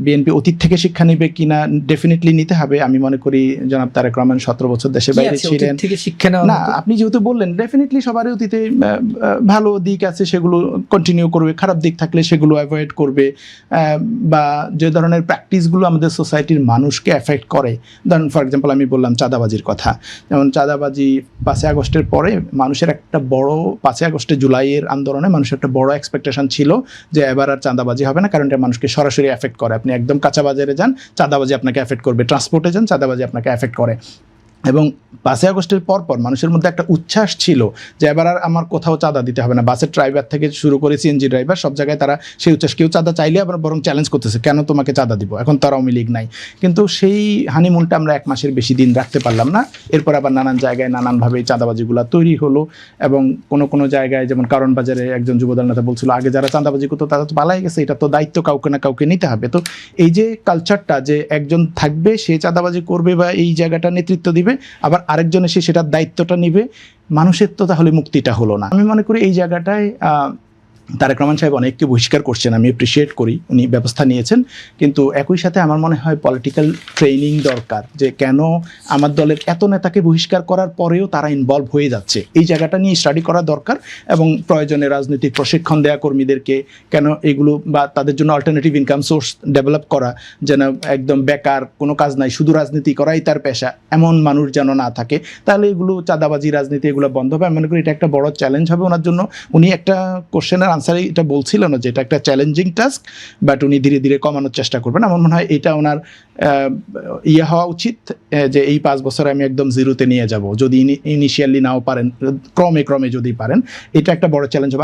BNP অতীত থেকে শিক্ষা নেবে কিনা, ডেফিনেটলি নিতে হবে। আমি মনে করি জনাব তারেক রহমান 17 বছর দেশের বাইরে ছিলেন। না, আপনি যেহেতু বললেন, ডেফিনেটলি সবারই অতীতে ভালো দিক আছে, সেগুলো কন্টিনিউ করবে, খারাপ দিক থাকলে সেগুলো অ্যাভয়েড করবে, বা যে ধরনের প্র্যাকটিসগুলো আমাদের সোসাইটির মানুষকে এফেক্ট করে, ধরুন ফর এক্সাম্পল আমি বললাম চাঁদাবাজির কথা, যেমন চাঁদাবাজি 5 আগস্টের পরে মানুষের একটা বড়, 5 আগস্টে জুলাইয়ের আন্দোলনে মানুষের একটা বড় এক্সপেকটেশন ছিল যে এবার আর চাঁদাবাজি হবে না, কারণ এটা মানুষকে সরাসরি এফেক্ট করে। আপনি একদম কাঁচা বাজারে যান, চাঁদাবাজি আপনাকে এফেক্ট করবে, ট্রান্সপোর্টে যান, চাঁদাবাজি আপনাকে এফেক্ট করে। এবং 5 আগস্টের পর মানুষের মধ্যে একটা উচ্ছ্বাস ছিল যে এবার আর আমার কোথাও চাঁদা দিতে হবে না। বাসের ড্রাইভার থেকে শুরু করে সিএনজি ড্রাইভার, সব জায়গায় তারা সেই উচ্ছ্বাস, কেউ চাঁদা চাইলে আবার বরং চ্যালেঞ্জ করতেছে, কেন তোমাকে চাঁদা দিব, এখন তো আর আওয়ামী লীগ নাই। কিন্তু সেই হানিমুনটা আমরা 1 মাসের বেশি দিন রাখতে পারলাম না। এরপর আবার নানান জায়গায় নানানভাবে এই চাঁদাবাজিগুলো তৈরি হলো, এবং কোনো জায়গায় যেমন কারণ বাজারে একজন যুবদল নেতা বলছিল আগে যারা চাঁদাবাজি করতো তারা তো পালাই গেছে, এটা তো দায়িত্ব কাউকে না কাউকে নিতে হবে। তো এই যে কালচারটা যে একজন থাকবে সে চাঁদাবাজি করবে বা এই জায়গাটা নেতৃত্ব দিবে, আবার আরেকজন এসে সেটার দায়িত্বটা নিবে, মানুষের তো তাহলে মুক্তিটা হলো না। আমি মনে করি এই জায়গাটায় তারেক রহমান সাহেব অনেককে বহিষ্কার করছেন, আমি অ্যাপ্রিসিয়েট করি, উনি ব্যবস্থা নিয়েছেন। কিন্তু একই সাথে আমার মনে হয় পলিটিক্যাল ট্রেনিং দরকার, যে কেন আমার দলের এত নেতাকে বহিষ্কার করার পরেও তারা ইনভলভ হয়ে যাচ্ছে, এই জায়গাটা নিয়ে স্টাডি করা দরকার। এবং প্রয়োজনে রাজনৈতিক প্রশিক্ষণ দেওয়া কর্মীদেরকে কেন এগুলো, বা তাদের জন্য অল্টারনেটিভ ইনকাম সোর্স ডেভেলপ করা, যেন একদম বেকার, কোনো কাজ নাই, শুধু রাজনীতি করাই তার পেশা, এমন মানুষ যেন না থাকে। তাহলে এগুলো চাঁদাবাজি, রাজনীতি এগুলো বন্ধ হবে। আমি মনে করি এটা একটা বড় চ্যালেঞ্জ হবে ওনার জন্য। উনি একটা কোশ্চেনের আনসারে এটা বলছিলেন যে এটা একটা চ্যালেঞ্জিং টাস্ক, বাট উনি ধীরে ধীরে কমানোর চেষ্টা করবেন। আমার মনে হয় এটা ওনার হওয়া উচিত, যে এই 5 বছরে আমি একদম জিরোতে নিয়ে যাব, যদি ইনিশিয়ালি নাও পারেন, ক্রমে যদি পারেন, এটা একটা বড় চ্যালেঞ্জ হবে।